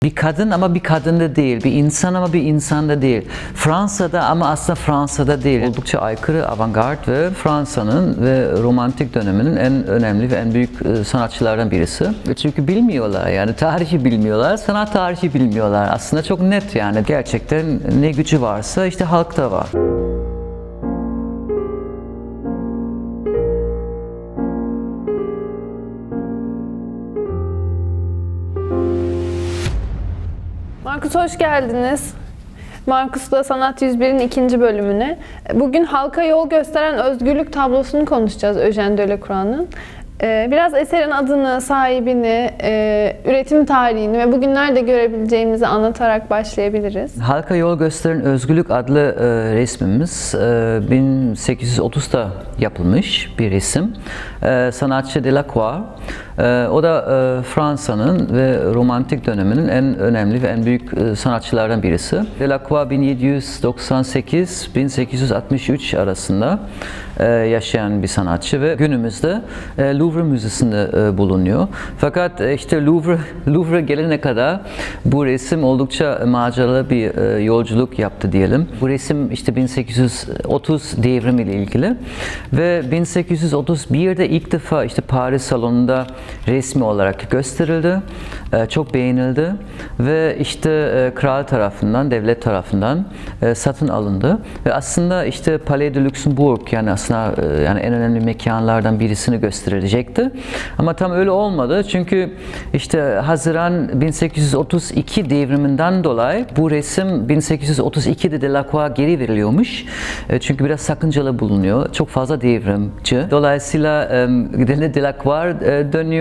Bir kadın ama bir kadın da değil, bir insan ama bir insan da değil. Fransa'da ama aslında Fransa'da değil. Oldukça aykırı, avantgard ve Fransa'nın ve romantik döneminin en önemli ve en büyük sanatçılardan birisi. Çünkü bilmiyorlar, yani tarihi bilmiyorlar, sanat tarihi bilmiyorlar. Aslında çok net, yani gerçekten ne gücü varsa işte halkta var. Markus, hoş geldiniz. Markus'la Sanat 101'in 2. bölümüne. Bugün halka yol gösteren özgürlük tablosunu konuşacağız Eugène Delacroix'ın. Biraz eserin adını, sahibini, üretim tarihini ve bugün nerede görebileceğimizi anlatarak başlayabiliriz. Halka Yol Gösteren Özgürlük adlı resmimiz 1830'da yapılmış bir resim. Sanatçı Delacroix. O da Fransa'nın ve romantik döneminin en önemli ve en büyük sanatçılardan birisi. Delacroix 1798-1863 arasında yaşayan bir sanatçı ve günümüzde Louvre Müzesi'nde bulunuyor. Fakat işte Louvre gelene kadar bu resim oldukça maceralı bir yolculuk yaptı diyelim. Bu resim işte 1830 devrimi ile ilgili ve 1831'de ilk defa işte Paris Salonu'nda resmi olarak gösterildi. Çok beğenildi ve işte kral tarafından, devlet tarafından satın alındı ve aslında işte Palais de Luxembourg, yani aslında yani en önemli mekanlardan birisini gösterilecekti. Ama tam öyle olmadı. Çünkü işte Haziran 1832 devriminden dolayı bu resim 1832'de Delacroix'a geri veriliyormuş. Çünkü biraz sakıncalı bulunuyor. Çok fazla devrimci. Dolayısıyla Delacroix dönüyor.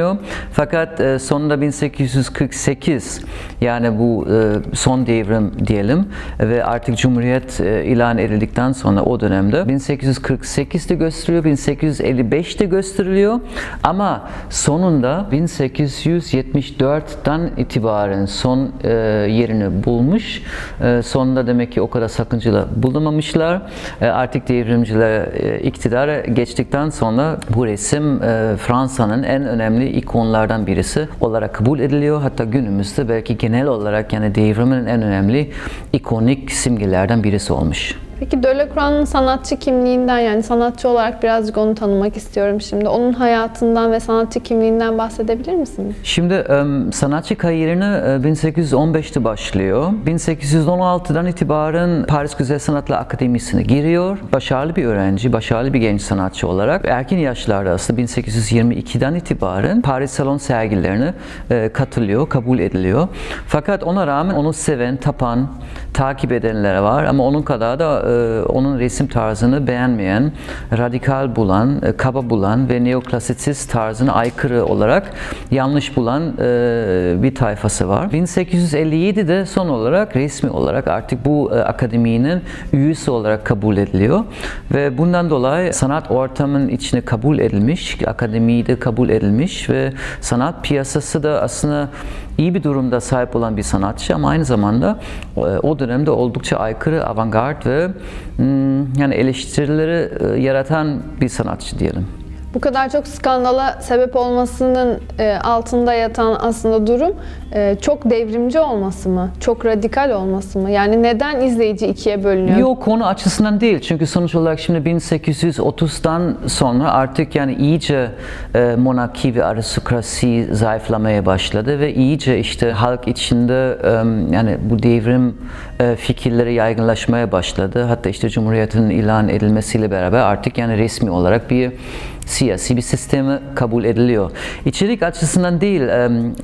Fakat sonunda 1848, yani bu son devrim diyelim ve artık Cumhuriyet ilan edildikten sonra o dönemde 1848'de gösteriliyor, 1855'te gösteriliyor ama sonunda 1874'ten itibaren son yerini bulmuş. Sonunda demek ki o kadar sakıncalı bulamamışlar. Artık devrimciler iktidara geçtikten sonra bu resim Fransa'nın en önemli ikonlardan birisi olarak kabul ediliyor. Hatta günümüzde belki genel olarak yani devrimin en önemli ikonik simgelerden birisi olmuş. Peki Delacroix'ın sanatçı kimliğinden, yani sanatçı olarak birazcık onu tanımak istiyorum şimdi. Onun hayatından ve sanatçı kimliğinden bahsedebilir misiniz? Şimdi sanatçı kariyerine 1815'te başlıyor. 1816'dan itibaren Paris Güzel Sanatlar Akademisi'ne giriyor. Başarılı bir öğrenci, başarılı bir genç sanatçı olarak erken yaşlarda aslında 1822'den itibaren Paris Salon sergilerine katılıyor, kabul ediliyor. Fakat ona rağmen onu seven, tapan, takip edenler var ama onun kadar da onun resim tarzını beğenmeyen, radikal bulan, kaba bulan ve neoklasitsist tarzına aykırı olarak yanlış bulan bir tayfası var. 1857'de son olarak resmi olarak artık bu akademinin üyesi olarak kabul ediliyor ve bundan dolayı sanat ortamının içine kabul edilmiş, akademiyi de kabul edilmiş ve sanat piyasası da aslında iyi bir durumda sahip olan bir sanatçı ama aynı zamanda o dönemde oldukça aykırı, avantgard ve yani eleştirileri yaratan bir sanatçı diyelim. Bu kadar çok skandala sebep olmasının altında yatan aslında durum çok devrimci olması mı? Çok radikal olması mı? Yani neden izleyici ikiye bölünüyor? Yok, konu açısından değil. Çünkü sonuç olarak şimdi 1830'dan sonra artık yani iyice monarki ve aristokrasi zayıflamaya başladı ve iyice işte halk içinde yani bu devrim fikirleri yaygınlaşmaya başladı. Hatta işte Cumhuriyet'in ilan edilmesiyle beraber artık yani resmi olarak bir siyasi bir sistemi kabul ediliyor. İçerik açısından değil,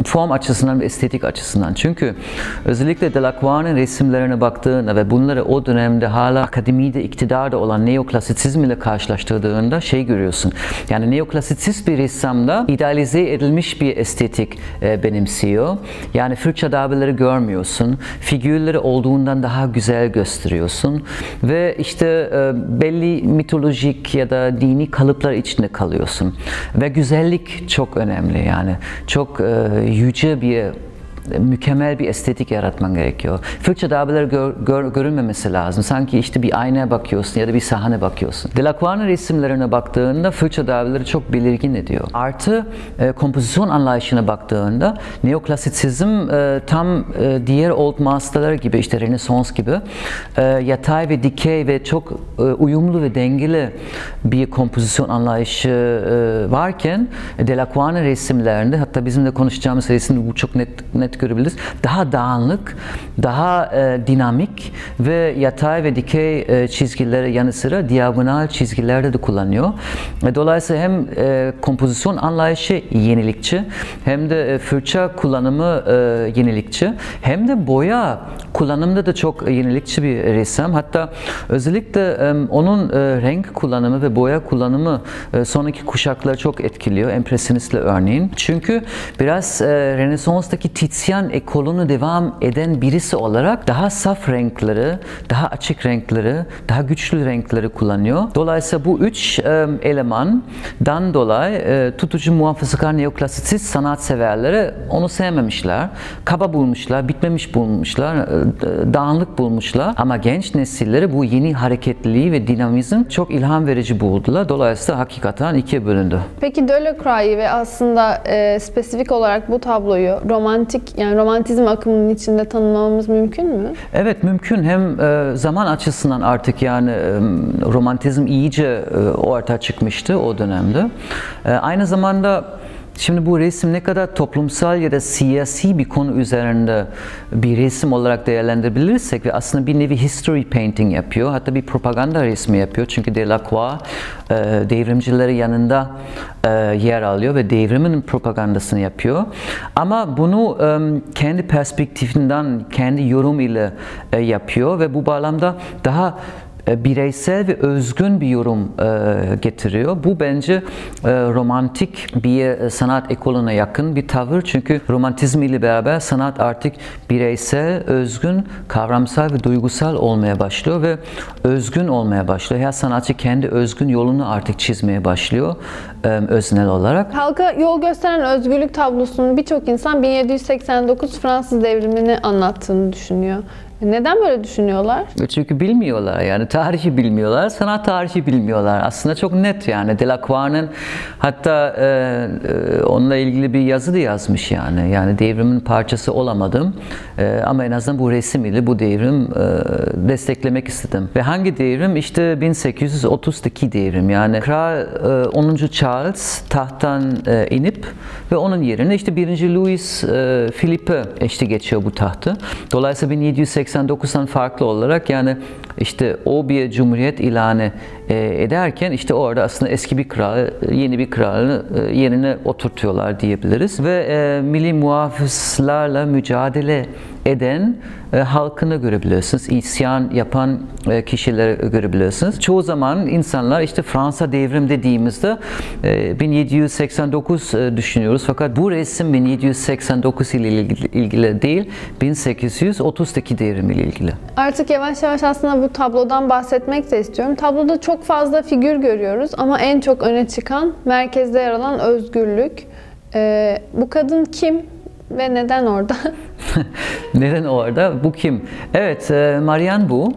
form açısından ve estetik açısından. Çünkü özellikle Delacroix'ın resimlerine baktığında ve bunları o dönemde hala akademide, iktidarda olan neoklasitsizm ile karşılaştırdığında şey görüyorsun. Yani neoklasitsist bir ressamda idealize edilmiş bir estetik benimsiyor. Yani fırça darbeleri görmüyorsun. Figürleri olduğundan daha güzel gösteriyorsun. Ve işte belli mitolojik ya da dini kalıplar içinde kalıyorsun. Ve güzellik çok önemli yani. Çok yüce bir mükemmel bir estetik yaratman gerekiyor. Fırça darbeleri görünmemesi lazım. Sanki işte bir aynaya bakıyorsun ya da bir sahne bakıyorsun. Delacroix'ın resimlerine baktığında fırça darbeleri çok belirgin ediyor. Artı kompozisyon anlayışına baktığında neoklasisizm tam diğer old masterlar gibi, işte Rönesans gibi yatay ve dikey ve çok uyumlu ve dengeli bir kompozisyon anlayışı varken Delacroix'ın resimlerinde, hatta bizim de konuşacağımız resimde bu çok net görebiliriz. Daha dağınık, daha dinamik ve yatay ve dikey çizgileri yanı sıra diagonal çizgilerde de kullanıyor. Dolayısıyla hem kompozisyon anlayışı yenilikçi, hem de fırça kullanımı yenilikçi, hem de boya kullanımında da çok yenilikçi bir ressam. Hatta özellikle onun renk kullanımı ve boya kullanımı sonraki kuşakları çok etkiliyor. Empresyonistler örneğin. Çünkü biraz Rönesans'taki Tizian ekolunu devam eden birisi olarak daha saf renkleri, daha açık renkleri, daha güçlü renkleri kullanıyor. Dolayısıyla bu üç elemandan dolayı tutucu muhafazakar neoklasisist sanatseverleri onu sevmemişler. Kaba bulmuşlar, bitmemiş bulmuşlar, dağınık bulmuşlar. Ama genç nesilleri bu yeni hareketliliği ve dinamizm çok ilham verici buldular. Dolayısıyla hakikaten ikiye bölündü. Peki Delacroix'ı ve aslında spesifik olarak bu tabloyu romantizm akımının içinde tanımlamamız mümkün mü? Evet, mümkün. Hem zaman açısından artık romantizm iyice ortaya çıkmıştı o dönemde. Aynı zamanda şimdi bu resim ne kadar toplumsal ya da siyasi bir konu üzerinde bir resim olarak değerlendirebilirsek ve aslında bir nevi history painting yapıyor, hatta bir propaganda resmi yapıyor. Çünkü Delacroix devrimcileri yanında yer alıyor ve devrimin propagandasını yapıyor. Ama bunu kendi perspektifinden, kendi yorum ile yapıyor ve bu bağlamda daha bireysel ve özgün bir yorum getiriyor. Bu bence romantik bir sanat ekolüne yakın bir tavır. Çünkü romantizm ile beraber sanat artık bireysel, özgün, kavramsal ve duygusal olmaya başlıyor ve özgün olmaya başlıyor. Her sanatçı kendi özgün yolunu artık çizmeye başlıyor öznel olarak. Halka yol gösteren özgürlük tablosunu birçok insan 1789 Fransız devrimini anlattığını düşünüyor. Neden böyle düşünüyorlar? Çünkü bilmiyorlar, yani tarihi bilmiyorlar, sanat tarihi bilmiyorlar. Aslında çok net yani. Delacroix'ın hatta onunla ilgili bir yazı da yazmış yani. Yani devrimin parçası olamadım ama en azından bu resim ile bu devrim desteklemek istedim. Ve hangi devrim? İşte 1830'daki devrim. Yani Kral 10. Charles tahttan inip ve onun yerine işte 1. Louis Philippe işte geçiyor bu tahtı. Dolayısıyla 1789'dan farklı olarak yani işte o bir cumhuriyet ilanı ederken işte orada aslında eski bir kral, yeni bir kralı yerine oturtuyorlar diyebiliriz ve milli muhafızlarla mücadele eden halkını görebilirsiniz. İsyan yapan kişileri görebilirsiniz. Çoğu zaman insanlar işte Fransa devrim dediğimizde 1789 düşünüyoruz. Fakat bu resim 1789 ile ilgili değil, 1830'daki devrim ile ilgili. Artık yavaş yavaş aslında bu tablodan bahsetmek de istiyorum. Tabloda çok fazla figür görüyoruz ama en çok öne çıkan, merkezde yer alan özgürlük. Bu kadın kim ve neden orada? Neden orada? Bu kim? Evet, Marianne bu.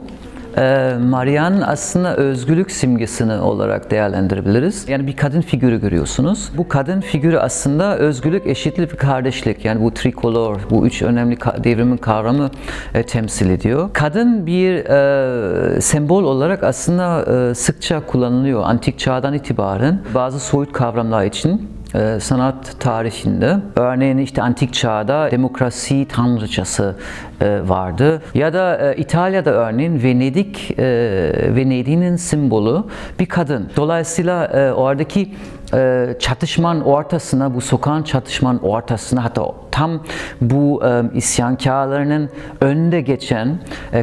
Marianne aslında özgürlük simgesini olarak değerlendirebiliriz. Yani bir kadın figürü görüyorsunuz. Bu kadın figürü aslında özgürlük, eşitlik ve kardeşlik. Yani bu trikolor, bu üç önemli devrimin kavramı temsil ediyor. Kadın bir sembol olarak aslında sıkça kullanılıyor antik çağdan itibaren bazı soyut kavramlar için. Sanat tarihinde örneğin işte antik çağda demokrasi tanrıçası vardı ya da İtalya'da örneğin Venedik'in simbolü bir kadın. Dolayısıyla oradaki çatışmanın ortasına, bu sokağın çatışmanın ortasına, hatta tam bu isyankarlarının önünde geçen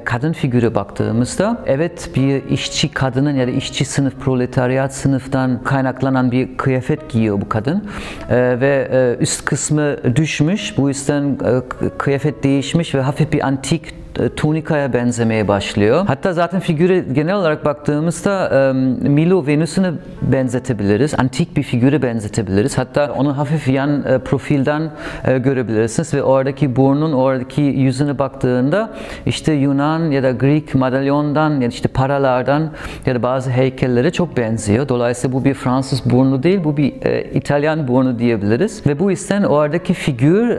kadın figürü baktığımızda evet bir işçi kadının ya da işçi sınıf, proletariyat sınıftan kaynaklanan bir kıyafet giyiyor bu kadın ve üst kısmı düşmüş, bu yüzden kıyafet değişmiş ve hafif bir antik tunikaya benzemeye başlıyor. Hatta zaten figürü genel olarak baktığımızda Milo Venüs'ünü benzetebiliriz. Antik bir figürü benzetebiliriz. Hatta onu hafif yan profilden görebiliriz. görebilirsiniz ve oradaki burnun oradaki yüzüne baktığında işte Yunan ya da Greek madalyondan ya da işte paralardan ya da bazı heykellere çok benziyor. Dolayısıyla bu bir Fransız burnu değil, bu bir İtalyan burnu diyebiliriz. Ve bu yüzden oradaki figür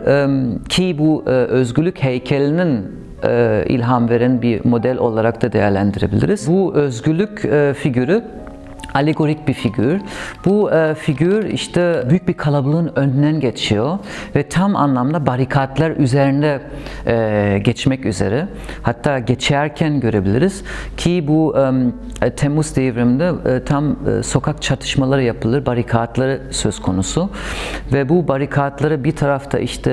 ki bu özgürlük heykelinin ilham veren bir model olarak da değerlendirebiliriz. Bu özgürlük figürü alegorik bir figür. Bu figür işte büyük bir kalabalığın önünden geçiyor ve tam anlamda barikatlar üzerinde geçmek üzere. Hatta geçerken görebiliriz ki bu Temmuz devriminde tam sokak çatışmaları yapılır, barikatları söz konusu ve bu barikatları bir tarafta işte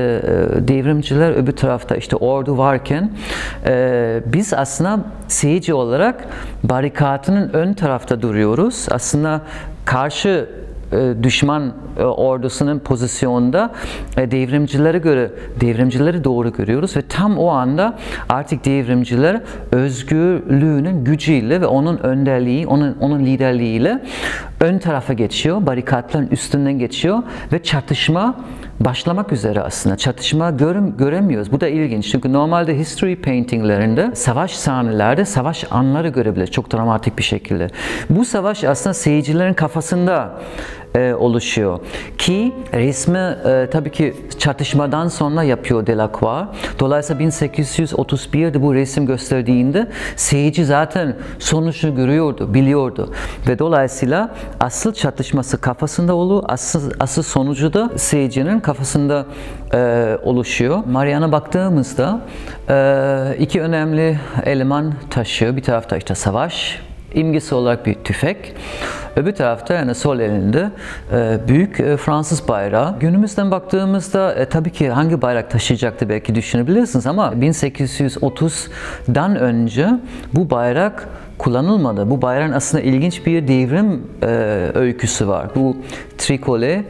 devrimciler, öbür tarafta işte ordu varken biz aslında seyirci olarak barikatının ön tarafta duruyoruz. Aslında karşı düşman ordusunun pozisyonunda devrimcileri doğru görüyoruz ve tam o anda artık devrimciler özgürlüğünün gücüyle ve onun önderliği, onun liderliğiyle ön tarafa geçiyor, barikatların üstünden geçiyor ve çatışma başlamak üzere aslında. Çatışma göremiyoruz. Bu da ilginç. Çünkü normalde history paintinglerinde savaş sahnelerde savaş anları görebiliriz. Çok dramatik bir şekilde. Bu savaş aslında seyircilerin kafasında oluşuyor. Ki resmi tabii ki çatışmadan sonra yapıyor Delacroix. Dolayısıyla 1831'de bu resim gösterdiğinde seyirci zaten sonuçunu görüyordu, biliyordu. Ve dolayısıyla asıl çatışması kafasında oluyor. Asıl sonucu da seyircinin kafasında oluşuyor. Marianne'a baktığımızda iki önemli eleman taşıyor. Bir tarafta işte savaş imgesi olarak bir tüfek. Öbür tarafta yani sol elinde büyük Fransız bayrağı. Günümüzden baktığımızda tabii ki hangi bayrak taşıyacaktı belki düşünebilirsiniz ama 1830'dan önce bu bayrak kullanılmadı. Bu bayrağın aslında ilginç bir devrim öyküsü var. Bu trikole,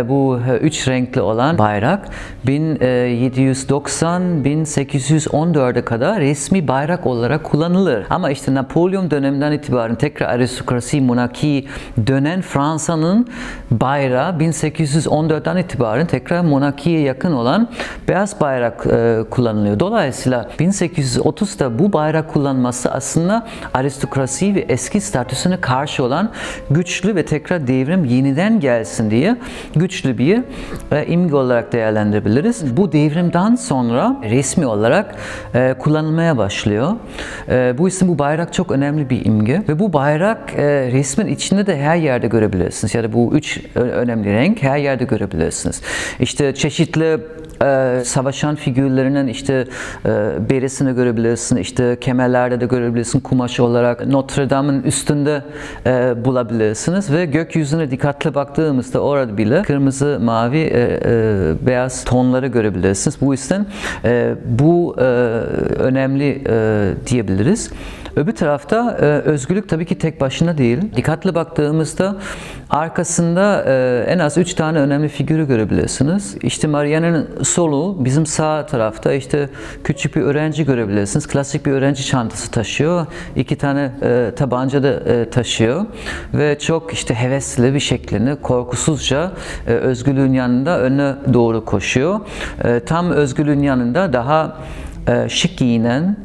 bu üç renkli olan bayrak 1790-1814'e kadar resmi bayrak olarak kullanılır. Ama işte Napolyon döneminden itibaren tekrar aristokrasi, monarki dönen Fransa'nın bayrağı 1814'ten itibaren tekrar monarkiye yakın olan beyaz bayrak kullanılıyor. Dolayısıyla 1830'da bu bayrak kullanması aslında aristokrasi ve eski statüsüne karşı olan güçlü ve tekrar devrim yeniden gelsin diye güçlü bir imge olarak değerlendirebiliriz. Bu devrimden sonra resmi olarak kullanılmaya başlıyor. Bu yüzden bu bayrak çok önemli bir imge ve bu bayrak resmin içinde de her yerde görebilirsiniz. Yani bu üç önemli renk her yerde görebilirsiniz. İşte çeşitli savaşan figürlerinin işte beresini görebilirsin, işte kemerlerde de görebilirsin, kumaş olarak Notre Dame'ın üstünde bulabilirsiniz ve gökyüzüne dikkatli baktığımızda orada bile kırmızı, mavi, beyaz tonları görebilirsiniz. Bu yüzden bu önemli diyebiliriz. Öbür tarafta özgürlük tabii ki tek başına değil. Dikkatli baktığımızda arkasında en az 3 tane önemli figürü görebilirsiniz. İşte Marianne'nin solu bizim sağ tarafta işte küçük bir öğrenci görebilirsiniz. Klasik bir öğrenci çantası taşıyor. 2 tane tabanca da taşıyor. Ve çok işte hevesli bir şeklinde korkusuzca özgürlüğün yanında öne doğru koşuyor. Tam özgürlüğün yanında daha şık giyinen,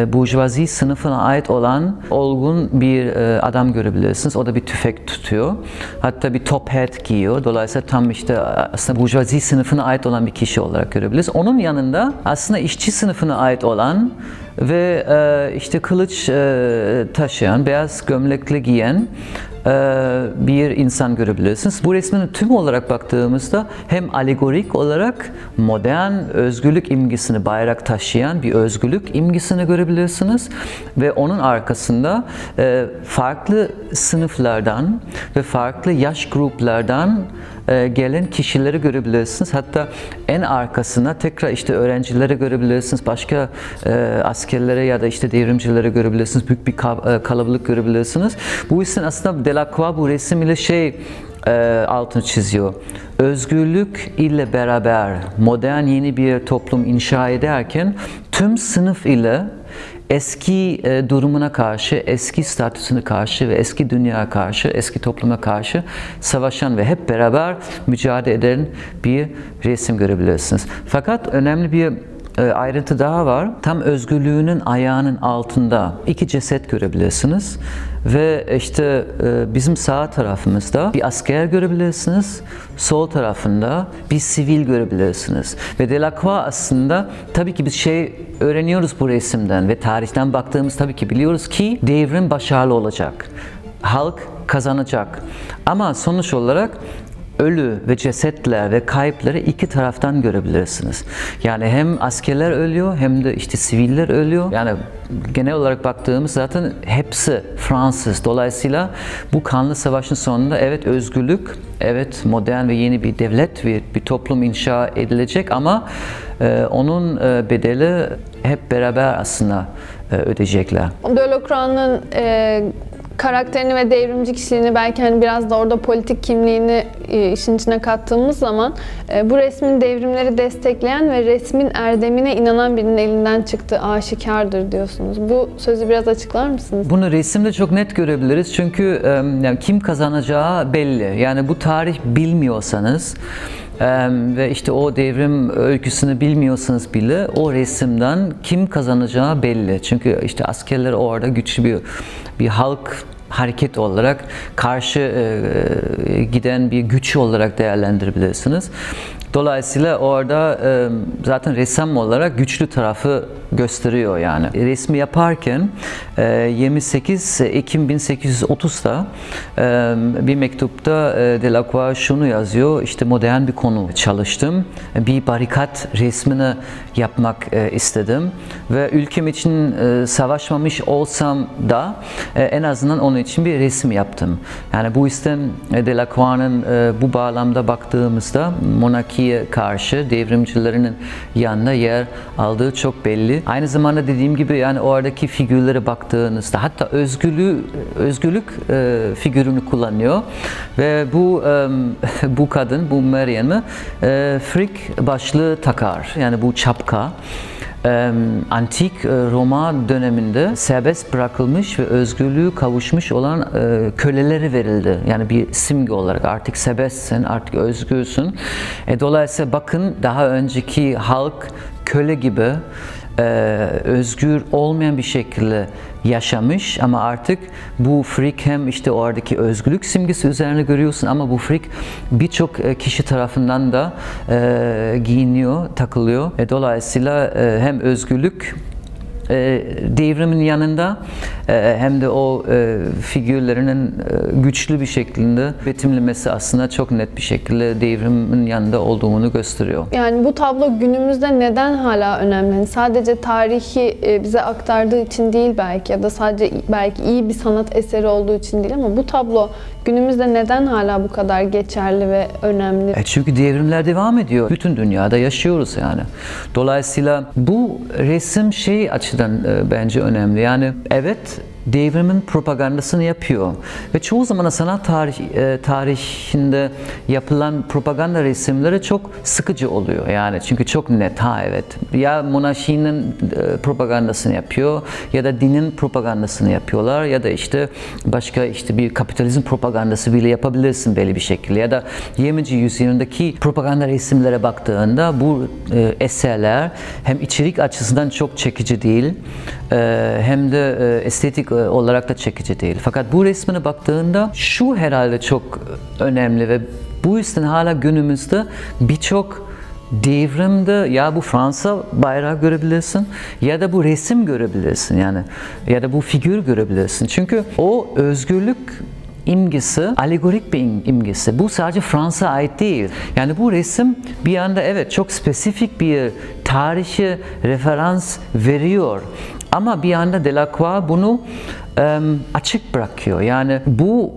burjuvazi sınıfına ait olan olgun bir adam görebilirsiniz. O da bir tüfek tutuyor. Hatta bir top hat giyiyor. Dolayısıyla tam işte aslında burjuvazi sınıfına ait olan bir kişi olarak görebiliriz. Onun yanında aslında işçi sınıfına ait olan ve işte kılıç taşıyan, beyaz gömlekli giyen bir insan görebilirsiniz. Bu resmin tüm olarak baktığımızda hem alegorik olarak modern özgürlük imgesini bayrak taşıyan bir özgürlük imgesini görebilirsiniz ve onun arkasında farklı sınıflardan ve farklı yaş gruplardan gelen kişileri görebilirsiniz. Hatta en arkasına tekrar işte öğrencileri görebilirsiniz. Başka askerlere ya da işte devrimcilere görebilirsiniz. Büyük bir kalabalık görebilirsiniz. Bu yüzden aslında Delacroix bu resim ile altını çiziyor. Özgürlük ile beraber modern yeni bir toplum inşa ederken tüm sınıf ile eski durumuna karşı, eski statüsüne karşı ve eski dünyaya karşı, eski topluma karşı savaşan ve hep beraber mücadele eden bir resim görebilirsiniz. Fakat önemli bir ayrıntı daha var. Tam özgürlüğünün ayağının altında iki ceset görebilirsiniz ve işte bizim sağ tarafımızda bir asker görebilirsiniz, sol tarafında bir sivil görebilirsiniz. Ve Delacroix aslında tabii ki biz öğreniyoruz bu resimden ve tarihten baktığımız tabii ki biliyoruz ki devrim başarılı olacak. Halk kazanacak. Ama sonuç olarak ölü ve cesetler ve kayıpları iki taraftan görebilirsiniz. Yani hem askerler ölüyor hem de işte siviller ölüyor. Yani genel olarak baktığımız zaten hepsi Fransız. Dolayısıyla bu kanlı savaşın sonunda evet özgürlük, evet modern ve yeni bir devlet, bir toplum inşa edilecek ama onun bedeli hep beraber aslında ödeyecekler. Delacroix'ın karakterini ve devrimci kişiliğini belki hani biraz da orada politik kimliğini işin içine kattığımız zaman bu resmin devrimleri destekleyen ve resmin erdemine inanan birinin elinden çıktığı aşikardır diyorsunuz. Bu sözü biraz açıklar mısınız? Bunu resimde çok net görebiliriz çünkü yani kim kazanacağı belli. Yani bu tarih bilmiyorsanız ve işte o devrim öyküsünü bilmiyorsanız bile o resimden kim kazanacağı belli. Çünkü işte askerler orada güçlü bir halk hareket olarak karşı giden bir güç olarak değerlendirebilirsiniz. Dolayısıyla orada zaten ressam olarak güçlü tarafı gösteriyor yani. Resmi yaparken 28 Ekim 1830'da bir mektupta Delacroix şunu yazıyor, işte modern bir konu çalıştım, bir barikat resmini yapmak istedim ve ülkem için savaşmamış olsam da en azından onun için bir resim yaptım. Yani bu yüzden Delacroix'ın bu bağlamda baktığımızda monarkiye karşı devrimcilerinin yanında yer aldığı çok belli. Aynı zamanda dediğim gibi yani oradaki figürlere baktığınızda hatta özgürlük figürünü kullanıyor ve bu kadın, bu Meryem'i frik başlığı takar. Yani bu çapka. Antik Roma döneminde serbest bırakılmış ve özgürlüğü kavuşmuş olan kölelere verildi. Yani bir simge olarak artık serbestsin, artık özgürsün. Dolayısıyla bakın daha önceki halk köle gibi özgür olmayan bir şekilde yaşamış ama artık bu frik hem işte oradaki özgürlük simgesi üzerine görüyorsun ama bu frik birçok kişi tarafından da giyiniyor, takılıyor. Dolayısıyla hem özgürlük devrimin yanında hem de o figürlerinin güçlü bir şekilde betimlemesi aslında çok net bir şekilde devrimin yanında olduğunu gösteriyor. Yani bu tablo günümüzde neden hala önemli? Yani sadece tarihi bize aktardığı için değil belki ya da sadece belki iyi bir sanat eseri olduğu için değil ama bu tablo günümüzde neden hala bu kadar geçerli ve önemli? Çünkü devrimler devam ediyor. Bütün dünyada yaşıyoruz yani. Dolayısıyla bu resim açıdan bence önemli. Yani evet devrimin propagandasını yapıyor ve çoğu zaman sanat tarihinde yapılan propaganda resimleri çok sıkıcı oluyor yani çünkü çok net evet ya monarşinin propagandasını yapıyor ya da dinin propagandasını yapıyorlar ya da işte başka işte bir kapitalizm propagandası bile yapabilirsin belli bir şekilde ya da 20. yüzyıldaki propaganda resimlere baktığında bu eserler hem içerik açısından çok çekici değil hem de estetik olarak da çekici değil. Fakat bu resmine baktığında şu herhalde çok önemli ve bu yüzden hala günümüzde birçok devrimde ya bu Fransa bayrağı görebilirsin ya da bu resim görebilirsin yani ya da bu figür görebilirsin. Çünkü o özgürlük imgesi, alegorik bir imgesi. Bu sadece Fransa ait değil. Yani bu resim bir anda evet çok spesifik bir tarihi referans veriyor. Ama bir anda Delacroix bunu açık bırakıyor. Yani bu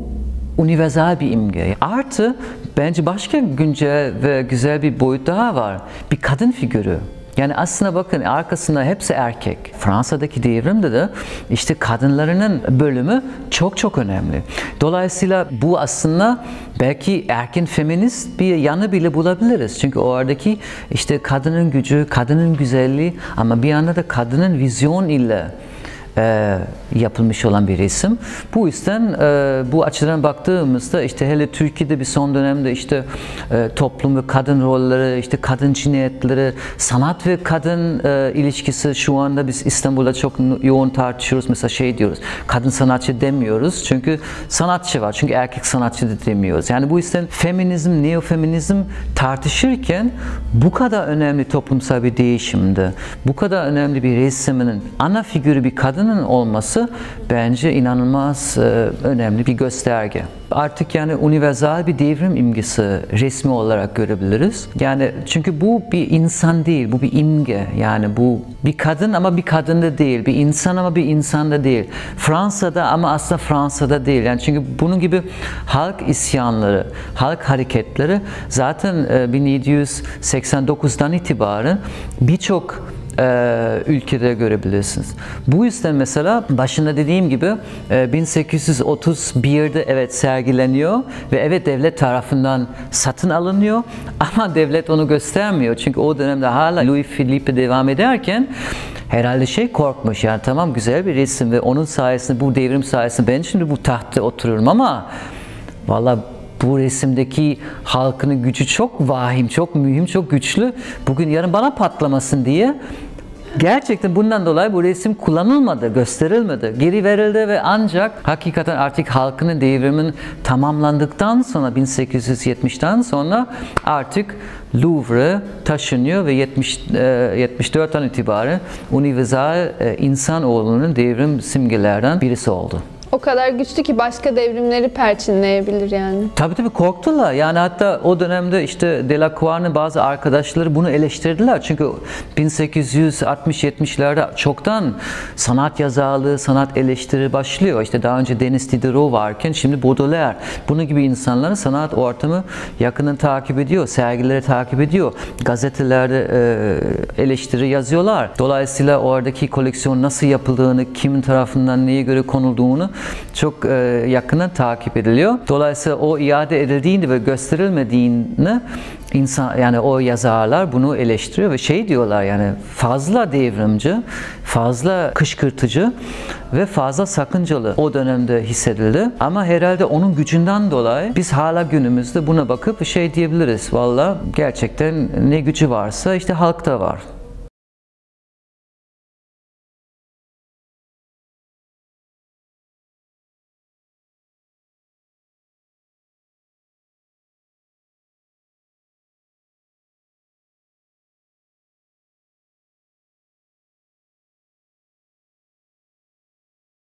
universal bir imge. Artı bence başka güncel ve güzel bir boyut daha var. Bir kadın figürü. Yani aslında bakın arkasında hepsi erkek. Fransa'daki devrimde de işte kadınlarının bölümü çok çok önemli. Dolayısıyla bu aslında belki erken feminist bir yanı bile bulabiliriz. Çünkü oradaki işte kadının gücü, kadının güzelliği ama bir yanda da kadının vizyon ile yapılmış olan bir resim. Bu yüzden bu açıdan baktığımızda işte hele Türkiye'de bir son dönemde işte toplum ve kadın rolleri, işte kadın cinayetleri, sanat ve kadın ilişkisi şu anda biz İstanbul'da çok yoğun tartışıyoruz. Mesela şey diyoruz, kadın sanatçı demiyoruz çünkü sanatçı var. Çünkü erkek sanatçı da demiyoruz. Yani bu yüzden feminizm, neofeminizm tartışırken bu kadar önemli toplumsal bir değişimde, bu kadar önemli bir resminin ana figürü bir kadının olması bence inanılmaz önemli bir gösterge. Artık yani universal bir devrim imgesi resmi olarak görebiliriz. Yani çünkü bu bir insan değil, bu bir imge. Yani bu bir kadın ama bir kadın da değil, bir insan ama bir insan da değil. Fransa'da ama aslında Fransa'da değil. Yani çünkü bunun gibi halk isyanları, halk hareketleri zaten 1789'dan itibaren birçok ülkede görebilirsiniz. Bu yüzden mesela başında dediğim gibi 1831'de evet sergileniyor ve evet devlet tarafından satın alınıyor ama devlet onu göstermiyor. Çünkü o dönemde hala Louis Philippe devam ederken herhalde şey korkmuş yani tamam güzel bir resim ve onun sayesinde bu devrim sayesinde ben şimdi bu tahtta otururum ama vallahi bu resimdeki halkının gücü çok vahim, çok mühim, çok güçlü. Bugün yarın bana patlamasın diye gerçekten bundan dolayı bu resim kullanılmadı, gösterilmedi, geri verildi ve ancak hakikaten artık halkının devrimin tamamlandıktan sonra 1870'ten sonra artık Louvre taşınıyor ve 74'ten itibaren universal insanoğlunun devrim simgelerden birisi oldu. O kadar güçlü ki başka devrimleri perçinleyebilir yani. Tabii korktular. Yani hatta o dönemde işte Delacroix'ın bazı arkadaşları bunu eleştirdiler. Çünkü 1860-70'lerde çoktan sanat yazarlığı, sanat eleştiri başlıyor. İşte daha önce Denis Diderot varken şimdi Baudelaire. Bunun gibi insanların sanat ortamı yakından takip ediyor. Sergileri takip ediyor. Gazetelerde eleştiri yazıyorlar. Dolayısıyla oradaki koleksiyon nasıl yapıldığını, kimin tarafından neye göre konulduğunu çok yakından takip ediliyor. Dolayısıyla o iade edildiğinde ve gösterilmediğinde insan yani o yazarlar bunu eleştiriyor ve şey diyorlar yani fazla devrimci, fazla kışkırtıcı ve fazla sakıncalı o dönemde hissedildi. Ama herhalde onun gücünden dolayı biz hala günümüzde buna bakıp şey diyebiliriz. Valla gerçekten ne gücü varsa işte halkta var.